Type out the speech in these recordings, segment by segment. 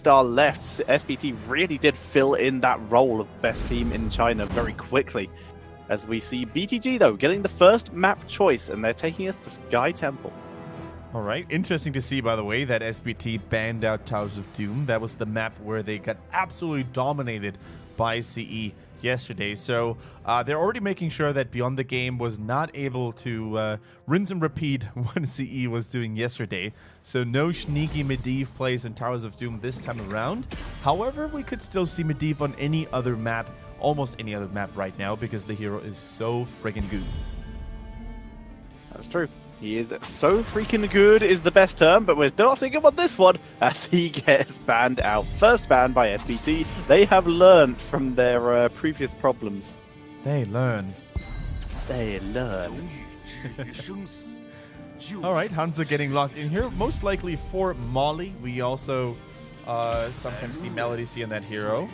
star left, SPT really did fill in that role of best team in China very quickly. As we see BTG, though, getting the first map choice, and they're taking us to Sky Temple. All right, interesting to see, by the way, that SPT banned out Towers of Doom. That was the map where they got absolutely dominated by CE yesterday. So they're already making sure that Beyond the Game was not able to rinse and repeat what CE was doing yesterday. So no sneaky Medivh plays in Towers of Doom this time around. However, we could still see Medivh on any other map, almost any other map right now, because the hero is so friggin' good. That's true. He is so freaking good is the best term, but we're not seeing him on this one as he gets banned out. First ban by SPT. They have learned from their previous problems. They learn. They learn. All right, Hanzo getting locked in here, most likely for Molly. We also sometimes see Melody C in that hero,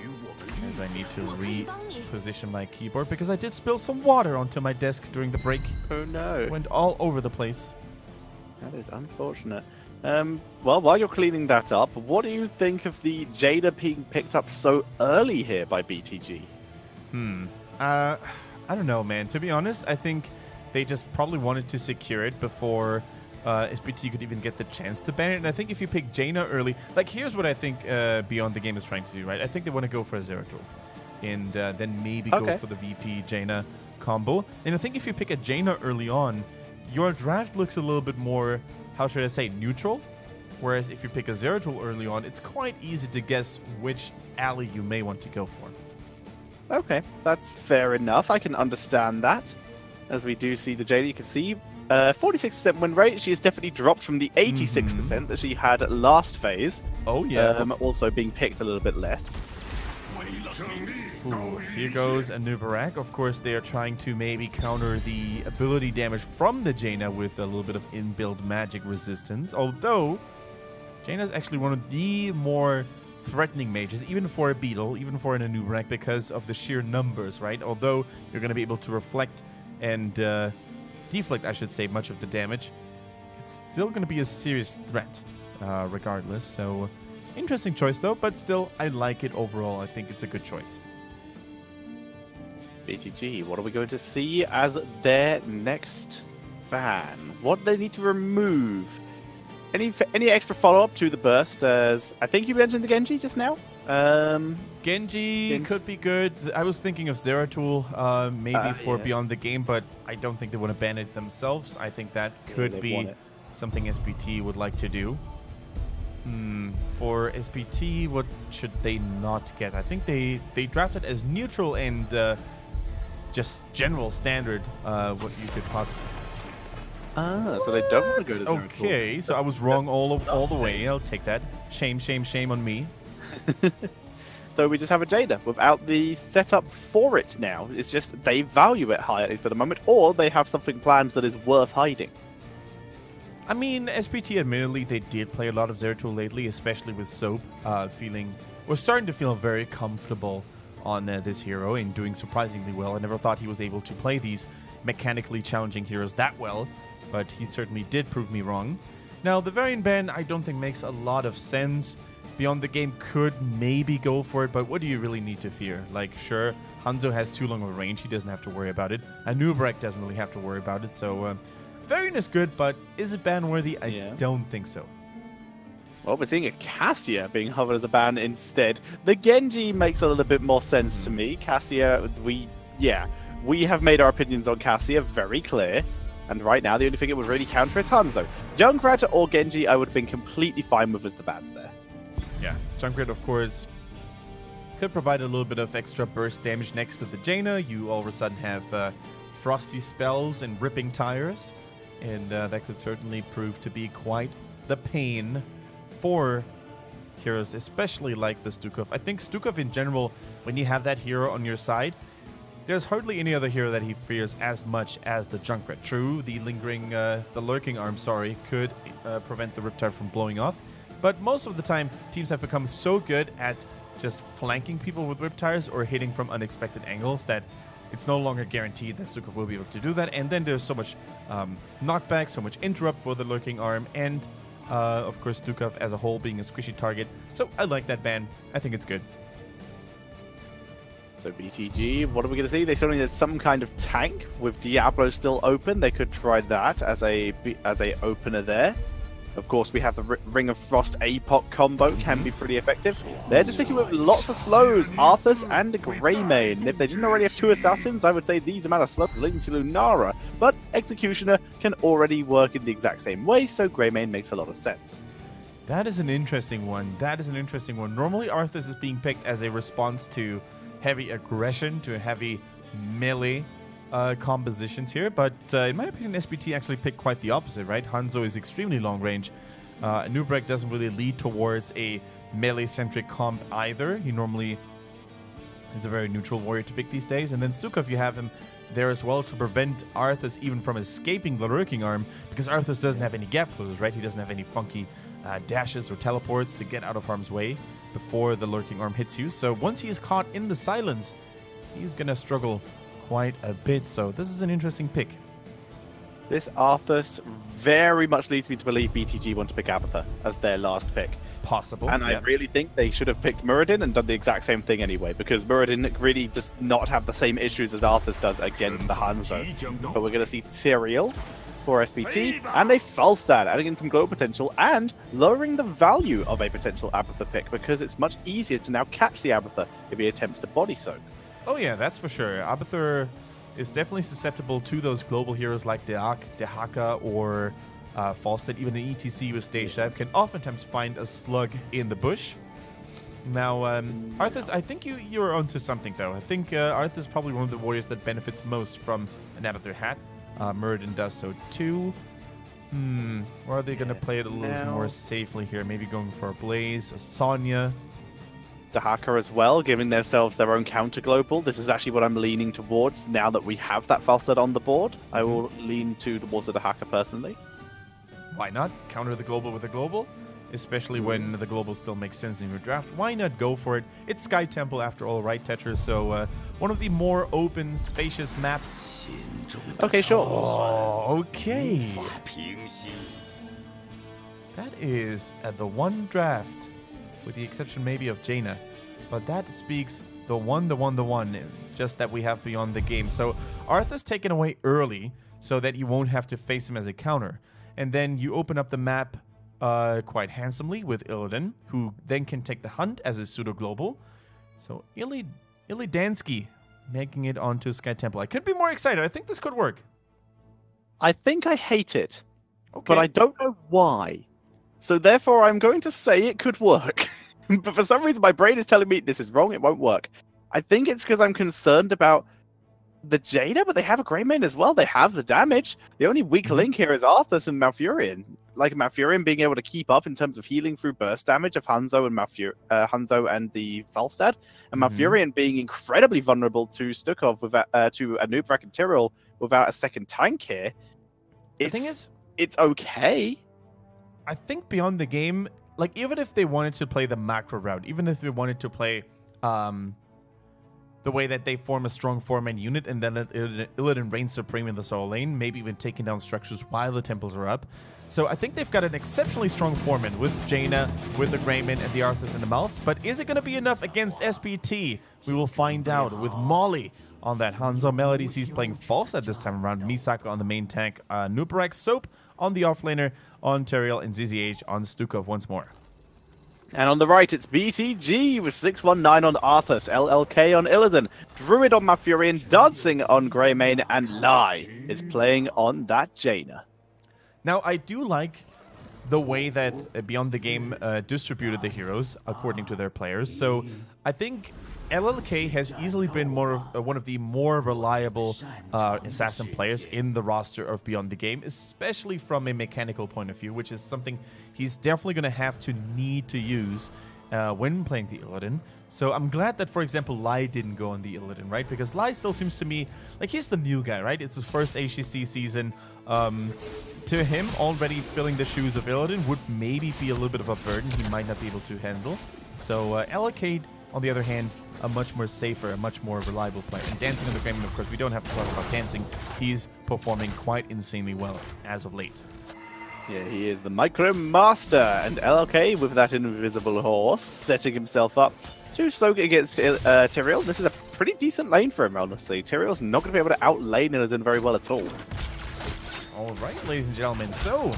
as I need to reposition my keyboard because I did spill some water onto my desk during the break. Oh no. Went all over the place. That is unfortunate. Well, while you're cleaning that up, what do you think of the Jada being picked up so early here by BTG? I don't know, man. To be honest, I think they just probably wanted to secure it before SPT could even get the chance to ban it. And I think if you pick Jaina early, like here's what I think Beyond the Game is trying to do, right? I think they want to go for a Zeratul and then maybe go for the VP Jaina combo. And I think if you pick a Jaina early on, your draft looks a little bit more, how should I say, neutral. Whereas if you pick a Zeratul early on, it's quite easy to guess which ally you may want to go for. Okay, that's fair enough. I can understand that. As we do see the Jaina, you can see 46% win rate. She has definitely dropped from the 86% that she had last phase. Oh, yeah. Also being picked a little bit less. Ooh, here goes a Nubarak. Of course, they are trying to maybe counter the ability damage from the Jaina with a little bit of inbuilt magic resistance. Although, Jaina is actually one of the more threatening mages, even for a Beetle, even for an Nubarak, because of the sheer numbers, right? Although you're going to be able to reflect and deflect, I should say, much of the damage, it's still going to be a serious threat regardless. So interesting choice though, but still I like it overall. I think it's a good choice. BTG, what are we going to see as their next ban? What do they need to remove? Any extra follow-up to the burst? As I think you mentioned the Genji just now. Genji could be good. I was thinking of Zeratul maybe for Beyond the Game, but I don't think they want to ban it themselves. I think that could be something SPT would like to do. For SPT, what should they not get? I think they drafted as neutral and just general standard what you could possibly... so they don't want to go to Zeratul. Okay, so I was wrong all the way. I'll take that. Shame, shame, shame on me. So we just have a Jada without the setup for it now. It's just they value it highly for the moment, or they have something planned that is worth hiding. I mean, SPT admittedly, they did play a lot of Zeratul lately, especially with Soap we're starting to feel very comfortable on this hero and doing surprisingly well. I never thought he was able to play these mechanically challenging heroes that well, but he certainly did prove me wrong. Now, the variant ban I don't think makes a lot of sense. Beyond the Game could maybe go for it, but what do you really need to fear? Like, sure, Hanzo has too long of a range. He doesn't have to worry about it. Nubarak doesn't really have to worry about it. So, variant is good, but is it ban-worthy? I don't think so. Well, we're seeing a Cassia being hovered as a ban instead. The Genji makes a little bit more sense to me. Cassia, we have made our opinions on Cassia very clear. And right now, the only thing it would really counter is Hanzo. Junkrat or Genji, I would have been completely fine with as the bans there. Yeah, Junkrat, of course, could provide a little bit of extra burst damage next to the Jaina. You all of a sudden have frosty spells and ripping tires, and that could certainly prove to be quite the pain for heroes, especially like the Stukov. I think Stukov in general, when you have that hero on your side, there's hardly any other hero that he fears as much as the Junkrat. True, the lurking arm, could prevent the Riptide from blowing off. But most of the time, teams have become so good at just flanking people with Riptires or hitting from unexpected angles that it's no longer guaranteed that Stukov will be able to do that. And then there's so much knockback, so much interrupt for the lurking arm. And Of course, Stukov as a whole being a squishy target. So I like that ban. I think it's good. So BTG, what are we going to see? They still need some kind of tank with Diablo still open. They could try that as a opener there. Of course, we have the Ring of Frost APOC combo, can be pretty effective. They're just sticking with lots of slows, Arthas and Greymane. And if they didn't already have 2 assassins, I would say these amount of slows leading to Lunara. But Executioner can already work in the exact same way, so Greymane makes a lot of sense. That is an interesting one. Normally, Arthas is being picked as a response to heavy aggression, to heavy melee compositions here, but in my opinion, SPT actually picked quite the opposite, right? Hanzo is extremely long range. Nubrek doesn't really lead towards a melee-centric comp either. He normally is a very neutral warrior to pick these days. And then Stukov, you have him there as well to prevent Arthas even from escaping the Lurking Arm, because Arthas doesn't have any gap closers, right? He doesn't have any funky dashes or teleports to get out of harm's way before the Lurking Arm hits you. So once he is caught in the silence, he's gonna struggle quite a bit. So this is an interesting pick. This Arthas very much leads me to believe BTG want to pick Abathur as their last pick. Possible. And I really think they should have picked Muradin and done the exact same thing anyway, because Muradin really does not have the same issues as Arthas does against the Hanzo. But we're going to see Tyrael for SPT and a Falstad, adding in some glow potential and lowering the value of a potential Abathur pick, because it's much easier to now catch the Abathur if he attempts to body soak. Oh yeah, that's for sure. Abathur is definitely susceptible to those global heroes like Deak, Dehaka, or Falstad. Even an ETC with Stage Dive can oftentimes find a slug in the bush. Now, Arthas, I think you're onto something though. I think Arthas is probably one of the warriors that benefits most from an Abathur hat. Muradin does so too. Or are they going to play it a little more safely here? Maybe going for a Blaze, a Sonya. Dehaka as well, giving themselves their own counter global. This is actually what I'm leaning towards now that we have that Falstad on the board. I will lean towards the Dehaka personally. Why not? Counter the global with a global, especially when the global still makes sense in your draft. Why not go for it? It's Sky Temple after all, right, Tetris? So one of the more open, spacious maps. Okay, sure. Oh, okay. That is the one draft, with the exception maybe of Jaina. But that speaks the one, just that we have beyond the game. So Arthas taken away early so that you won't have to face him as a counter. And then you open up the map quite handsomely with Illidan, who then can take the hunt as a pseudo-global. So Illidansky making it onto Sky Temple. I couldn't be more excited. I think this could work. I think I hate it, okay, but I don't know why. So therefore, I'm going to say it could work. But for some reason, my brain is telling me this is wrong, it won't work. I think it's because I'm concerned about the Jaina, but they have a Greymane as well. They have the damage. The only weak link here is Arthas and Malfurion. Like Malfurion being able to keep up in terms of healing through burst damage of Hanzo and Hanzo and the Falstad, and Malfurion being incredibly vulnerable to Stukov to Anub'arak and Tyrael without a second tank here. The thing is, it's okay. I think beyond the game, like even if they wanted to play the macro route, even if they wanted to play the way that they form a strong 4-man unit and then Illidan reigns supreme in the solo lane, maybe even taking down structures while the temples are up. So I think they've got an exceptionally strong 4-man with Jaina, with the Greymane, and the Arthas in the mouth. But is it going to be enough against SPT? We will find out with Molly on that. Hanzo Melody sees playing false at this time around. Misaka on the main tank. Nuparak Soap on the offlaner, on Tyrael, and ZZH on Stukov once more. And on the right, it's BTG with 619 on Arthas, LLK on Illidan, Druid on Malfurion, Dancing on Greymane, and Lai is playing on that Jaina. Now, I do like the way that Beyond the Game distributed the heroes according to their players. So I think LLK has easily been one of the more reliable assassin players in the roster of Beyond the Game, especially from a mechanical point of view, which is something he's definitely going to have to need to use when playing the Illidan. So I'm glad that, for example, Lai didn't go on the Illidan, right? Because Lai still seems to me like he's the new guy, right? It's his first HGC season. To him, already filling the shoes of Illidan would maybe be a little bit of a burden he might not be able to handle. So LLK, on the other hand, a much more safer, a much more reliable player. And Dancing on the Greymane, of course, we don't have to talk about Dancing. He's performing quite insanely well as of late. Yeah, he is the Micro Master, and LLK with that invisible horse, setting himself up to soak against Tyrael. This is a pretty decent lane for him, honestly. Tyrael's not going to be able to outlane Illidan very well at all. All right, ladies and gentlemen, so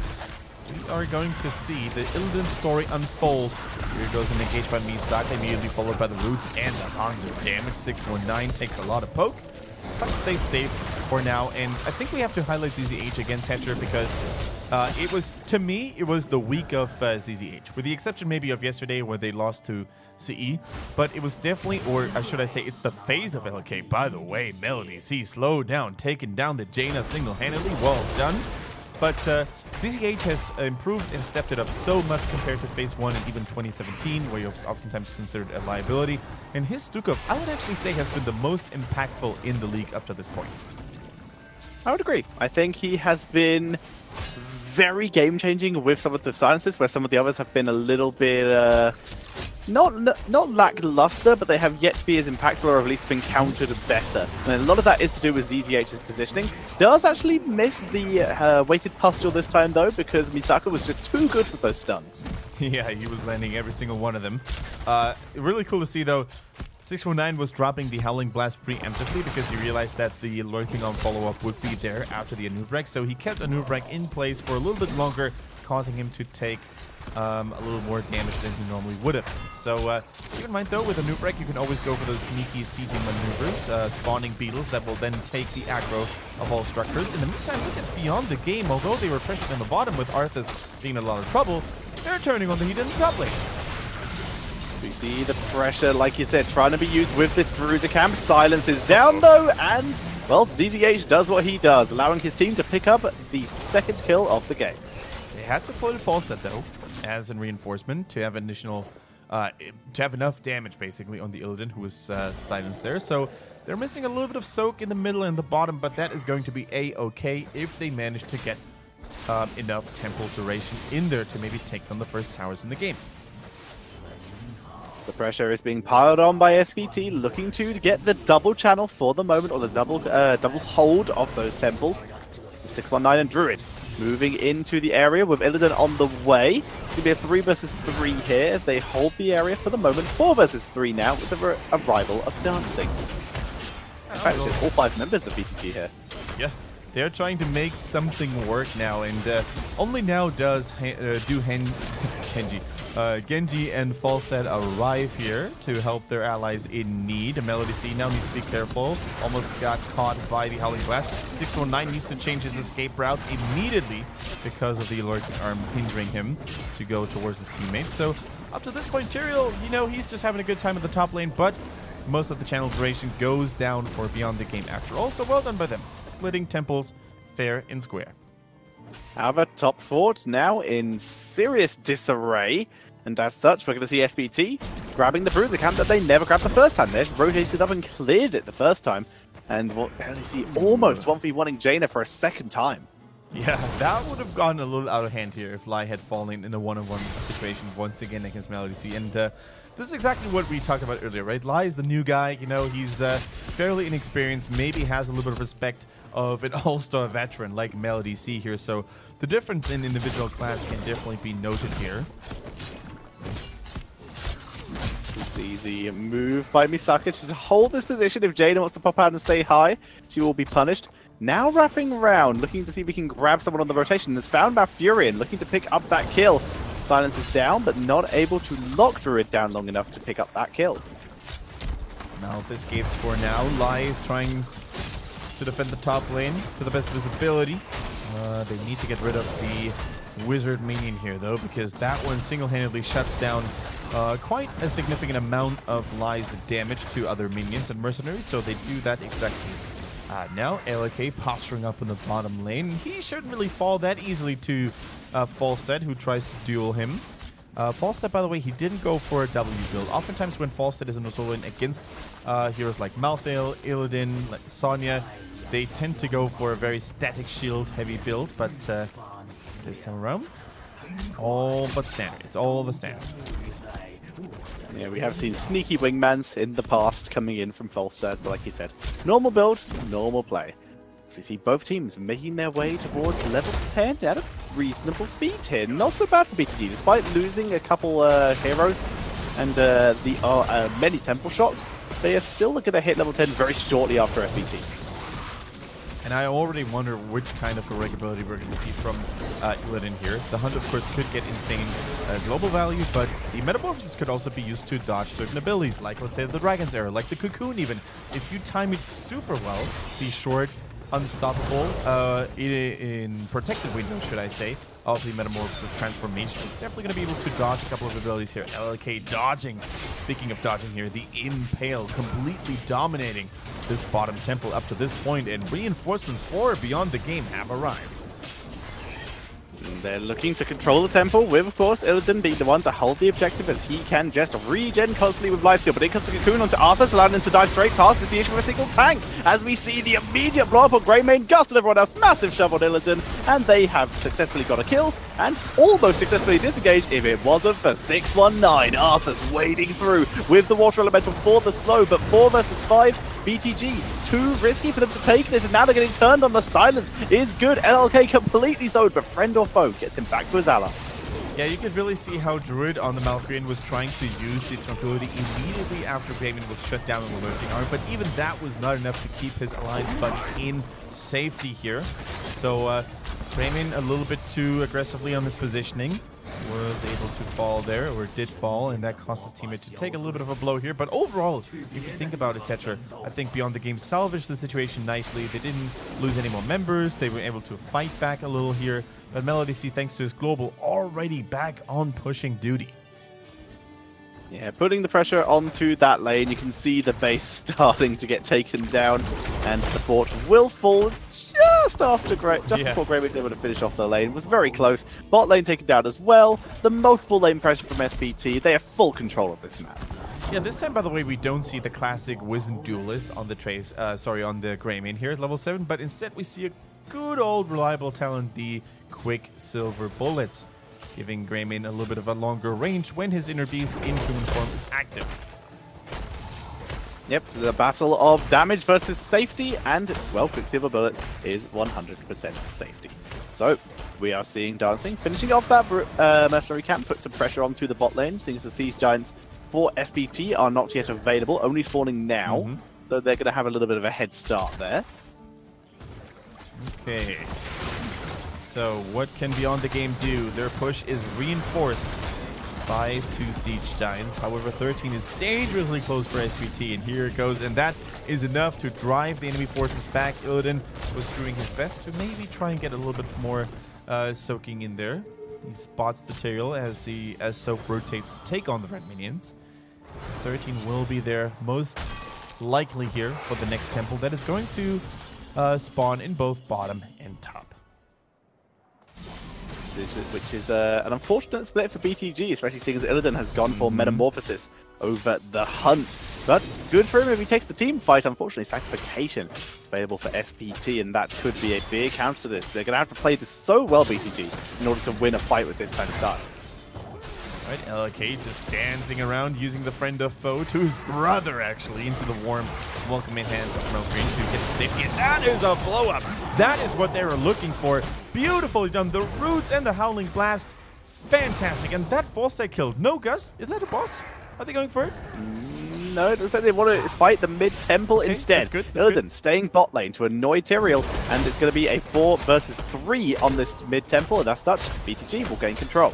we are going to see the Illidan story unfold. Here goes an engage by Misaka, immediately followed by the roots and the Hanzo damage. 619 takes a lot of poke, but stays safe for now. And I think we have to highlight ZZH again, Tetra, because it was, to me, it was the week of ZZH, with the exception maybe of yesterday where they lost to CE, but it was definitely, or should I say, it's the phase of LK. By the way, Melody C slowed down, taking down the Jaina single-handedly. Well done. But ZZH has improved and stepped it up so much compared to Phase 1 and even 2017, where he was oftentimes considered a liability. And his Stukov, I would actually say, has been the most impactful in the league up to this point. I would agree. I think he has been very game-changing with some of the silences, where some of the others have been a little bit not lackluster, but they have yet to be as impactful, or at least been countered better. And a lot of that is to do with ZZH's positioning. Does actually miss the weighted pustule this time, though, because Misaka was just too good with those stuns. Yeah, he was landing every single one of them. Really cool to see, though. 619 was dropping the Howling Blast preemptively because he realized that the lurking on follow-up would be there after the Anubrek, so he kept Anubrek in place for a little bit longer, causing him to take a little more damage than he normally would have. So keep in mind, though, with Anubrek, you can always go for those sneaky sieging maneuvers, spawning beetles that will then take the aggro of all structures. In the meantime, look at Beyond the Game. Although they were pressured on the bottom with Arthas being in a lot of trouble, they're turning on the heat in the top lane. We see the pressure, like you said, trying to be used with this Bruiser Camp. Silence is down, though, and, well, ZZH does what he does, allowing his team to pick up the second kill of the game. They had to put a false set, though, as a reinforcement to have additional, to have enough damage, basically, on the Illidan, who was silenced there. So they're missing a little bit of soak in the middle and the bottom, but that is going to be A-okay if they manage to get enough temporal duration in there to maybe take down the first towers in the game. The pressure is being piled on by SPT, looking to get the double channel for the moment, or the double hold of those temples. 619 and Druid moving into the area with Illidan on the way. It's going to be a 3 versus 3 here as they hold the area for the moment. 4 versus 3 now with the arrival of Dancing. In fact, it's all 5 members of BTG here. Yeah, they're trying to make something work now, and only now does Genji and Falset arrive here to help their allies in need. Melody C now needs to be careful. Almost got caught by the Howling Blast. 619 needs to change his escape route immediately because of the lurking arm hindering him to go towards his teammates. So up to this point, Tyrael, you know, he's just having a good time at the top lane, but most of the channel duration goes down for Beyond the Game after all. So well done by them. Splitting temples fair and square. However, top fort now in serious disarray, and as such, we're going to see SPT grabbing the Bruiser Camp that they never grabbed the first time. They rotated up and cleared it the first time, and we'll only see almost 1v1ing Jaina for a second time. Yeah, that would have gone a little out of hand here if Lai had fallen in a one-on-one situation once again against Melody C. And this is exactly what we talked about earlier, right? Lai is the new guy, you know, he's fairly inexperienced, maybe has a little bit of respect of an all-star veteran like Melody C here, so the difference in individual class can definitely be noted here. We see the move by Misaka to hold this position. If Jaina wants to pop out and say hi, she will be punished. Now wrapping around, looking to see if we can grab someone on the rotation. Has found Malfurion, looking to pick up that kill. Silence is down, but not able to lock Druid down long enough to pick up that kill. Malf escapes for now. Lai is trying to defend the top lane to the best visibility. They need to get rid of the wizard minion here, though, because that one single-handedly shuts down quite a significant amount of Lai's damage to other minions and mercenaries, so they do that exactly. Now, LK posturing up in the bottom lane. He shouldn't really fall that easily to Falset, who tries to duel him. Falset, by the way, he didn't go for a W build. Oftentimes when Falset is in a solo lane against heroes like Malthael, Illidan, like Sonya, they tend to go for a very static shield heavy build, but this time around, all but standard. It's all the standard. Yeah, we have seen sneaky wingmans in the past coming in from Falsters, but like you said, normal build, normal play. So we see both teams making their way towards level 10, Adam. reasonable speed here. Not so bad for BTG, despite losing a couple heroes and many temple shots. They are still going to hit level 10 very shortly after SPT. And I already wonder which kind of irregularity we're going to see from Illidan here. The Hunt, of course, could get insane global value, but the Metamorphosis could also be used to dodge certain abilities, like, let's say, the Dragon's Arrow, like the Cocoon even. If you time it super well, the short, unstoppable, in protected window, should I say, of the Metamorphosis transformation, is definitely going to be able to dodge a couple of abilities here. LLK dodging. Speaking of dodging here, the Impale completely dominating this bottom temple up to this point, and reinforcements for Beyond the Game have arrived. They're looking to control the temple, with, of course, Illidan being the one to hold the objective as he can just regen constantly with lifesteal. But in comes the Cocoon onto Arthas, allowing him to dive straight past is the issue of a single tank. As we see the immediate blow up on Greymane, Gust and everyone else, massive shove on Illidan, and they have successfully got a kill, and almost successfully disengaged if it wasn't for 619. Arthas wading through with the Water Elemental for the slow, but 4 versus 5, BTG, too risky for them to take this, and now they're getting turned on. The silence is good. LLK completely zoned, but friend or foe gets him back to his allies. Yeah, you could really see how Druid on the Malfurion was trying to use the tranquility immediately after Greymane was shut down in the lurking arm, but even that was not enough to keep his alliance bunch in safety here. So Greymane a little bit too aggressively on his positioning. Was able to fall there, or did fall, and that cost his teammate to take a little bit of a blow here. But overall, if you think about it, Tetra, I think Beyond the Game salvaged the situation nicely. They didn't lose any more members. They were able to fight back a little here. But Melody C, thanks to his global, already back on pushing duty. Yeah, putting the pressure onto that lane. You can see the base starting to get taken down, and the fort will fall just after before Grey was able to finish off the lane. It was very close. Bot lane taken down as well. The multiple lane pressure from SPT. They have full control of this map. Yeah, this time, by the way, we don't see the classic Wizened Duelist on the on the Greymane here at level 7, but instead we see a good old reliable talent, the Quicksilver Bullets, giving Greymane a little bit of a longer range when his Inner Beast in human form is active. Yep, so the battle of damage versus safety, and, well, Quicksilver Bullets is 100% safety. So, we are seeing Dancing finishing off that mercenary camp, put some pressure onto the bot lane, seeing as the Siege Giants for SPT are not yet available, only spawning now, so they're going to have a little bit of a head start there. Okay. So, what can Beyond the Game do? Their push is reinforced by 2 Siege Giants. However, 13 is dangerously close for SPT, and here it goes. And that is enough to drive the enemy forces back. Illidan was doing his best to maybe try and get a little bit more soaking in there. He spots the tail as Soak rotates to take on the red minions. 13 will be there most likely here for the next temple that is going to spawn in both bottom and top. Which is an unfortunate split for BTG, especially seeing as Illidan has gone for Metamorphosis over the Hunt. But good for him if he takes the team fight. Unfortunately, Sanctification is available for SPT, and that could be a big counter to this. They're going to have to play this so well, BTG, in order to win a fight with this kind of style. Right, LLK just dancing around, using the friend of foe to his brother, actually, into the warm, welcoming hands of Melfreen to get to safety. And that is a blow-up. That is what they were looking for. Beautifully done. The Roots and the Howling Blast. Fantastic. And that boss they killed. No, Gus? Is that a boss? Are they going for it? No, it looks like they want to fight the mid-temple instead. That's good. Illidan staying bot lane to annoy Tyrael, and it's going to be a 4 versus 3 on this mid-temple, and as such, BTG will gain control.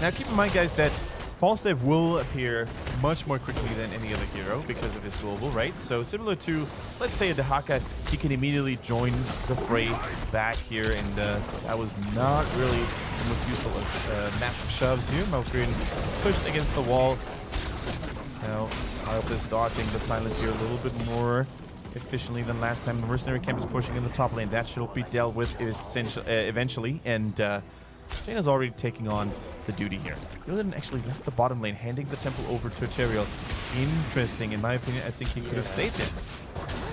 Now keep in mind, guys, that Falstaff will appear much more quickly than any other hero because of his global, right? So similar to, let's say, a Dahaka, he can immediately join the fray back here, and that was not really the most useful of massive shoves here. Malfurion pushed against the wall. Now, Arthas dodging the silence here a little bit more efficiently than last time. The mercenary camp is pushing in the top lane. That should be dealt with eventually, and Jaina's already taking on the duty here. Illidan actually left the bottom lane, handing the temple over to Tyrael. Interesting, in my opinion. I think he could have stayed there.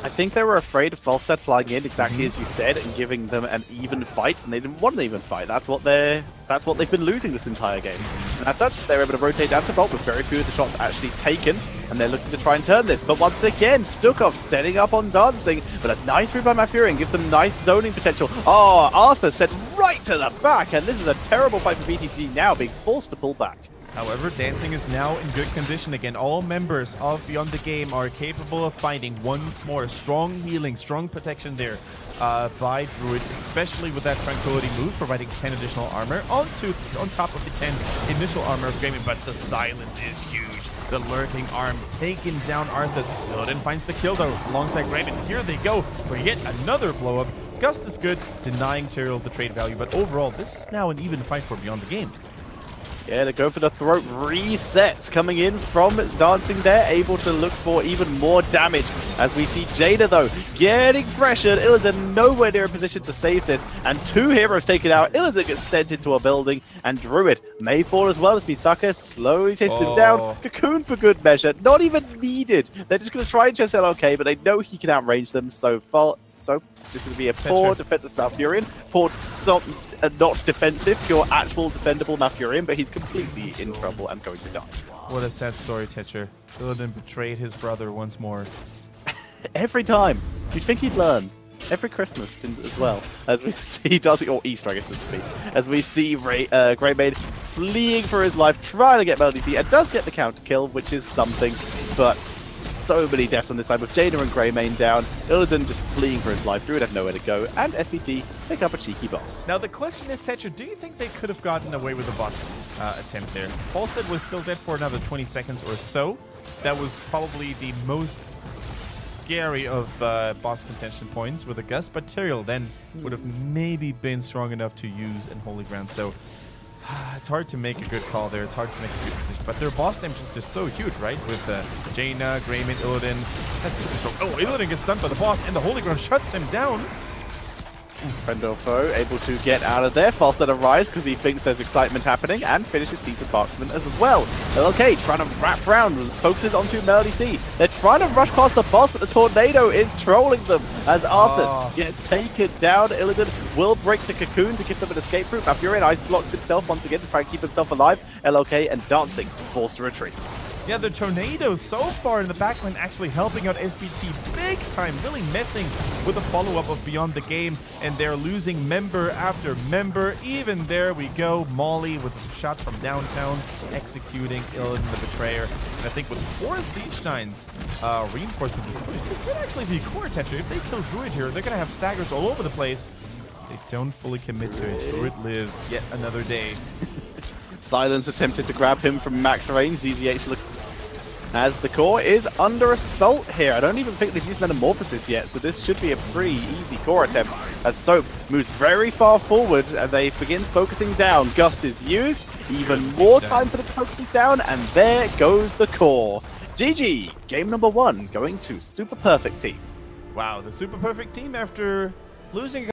I think they were afraid of Falstad flying in, exactly as you said, and giving them an even fight, and they didn't want an even fight. That's what they've been losing this entire game. And as such, they're able to rotate down to Bolt with very few of the shots actually taken, and they're looking to try and turn this. But once again, Stukov setting up on Dancing, but a nice read by Malfurion gives them nice zoning potential. Oh, Arthur sent right right to the back, and this is a terrible fight for BTG now, being forced to pull back. However, Dancing is now in good condition again. All members of Beyond the Game are capable of finding once more. Strong healing, strong protection there by Druid, especially with that Tranquility move, providing 10 additional armor on top of the 10 initial armor of Grayman. But the silence is huge. The lurking arm taking down Arthas. Illidan finds the kill though alongside Grayman. Here they go for yet another blow up. Gust is good, denying Tyrael the trade value, but overall, this is now an even fight for Beyond the Game. Yeah, they go for the throat resets coming in from Dancing there, able to look for even more damage as we see Jaina though getting pressured. Illidan nowhere near a position to save this, and 2 heroes taken out. Illidan gets sent into a building, and Druid may fall as well as Misaka slowly chases him down. Cocoon for good measure, not even needed. They're just going to try and chase LLK, but they know he can outrange them so far. So it's just going to be a poor defensive Malfurion, poor not defensive, pure actual defendable Malfurion, but he's completely in trouble and going to die. What a sad story, Tetcher. Illidan betrayed his brother once more. Every time. You'd think he'd learn. Every Christmas as well. As we see Dancing, or Easter I guess to speak. As we see Greymane fleeing for his life, trying to get Melody C, and does get the counter kill, which is something, but so many deaths on this side with Jaina and Greymane down. Illidan just fleeing for his life. Druid have nowhere to go, and SPT pick up a cheeky boss. Now the question is, Tetcher, do you think they could have gotten away with a boss attempt there? Paulset was still dead for another 20 seconds or so. That was probably the most scary of boss contention points with a Gust, but Tyrael then would have maybe been strong enough to use in Holy Ground. So it's hard to make a good call there. It's hard to make a good decision. But their boss damage is just so huge, right? With Jaina, Greymane, Illidan. That's super strong. Oh, Illidan gets stunned by the boss, and the Holy Ground shuts him down. Frendolfo able to get out of there. Falstad arrives because he thinks there's excitement happening and finishes Season Parchment as well. LLK trying to wrap around, focuses onto Melody C. They're trying to rush past the boss, but the Tornado is trolling them as Arthas gets taken down. Illidan will break the cocoon to give them an escape route. Malfurion ice blocks himself once again to try and keep himself alive. LLK and Dancing forced to retreat. Yeah, the Tornado so far in the backline actually helping out SPT big time, really messing with the follow-up of Beyond the Game, and they're losing member after member. Even there we go, Molly with a shot from downtown, executing Illidan the Betrayer. And I think with 4 Siege Nines reinforcing this point, it could actually be core Tetcher. If they kill Druid here, they're going to have staggers all over the place. They don't fully commit to it. Druid lives yet another day. Silence attempted to grab him from max range. ZZH look as the core is under assault here. I don't even think they've used Metamorphosis yet, so this should be a pretty easy core attempt. As Soap moves very far forward and they begin focusing down. Gust is used. Even more time for them to focus this down, and there goes the core. GG, game number 1 going to Super Perfect Team. Wow, the Super Perfect Team after losing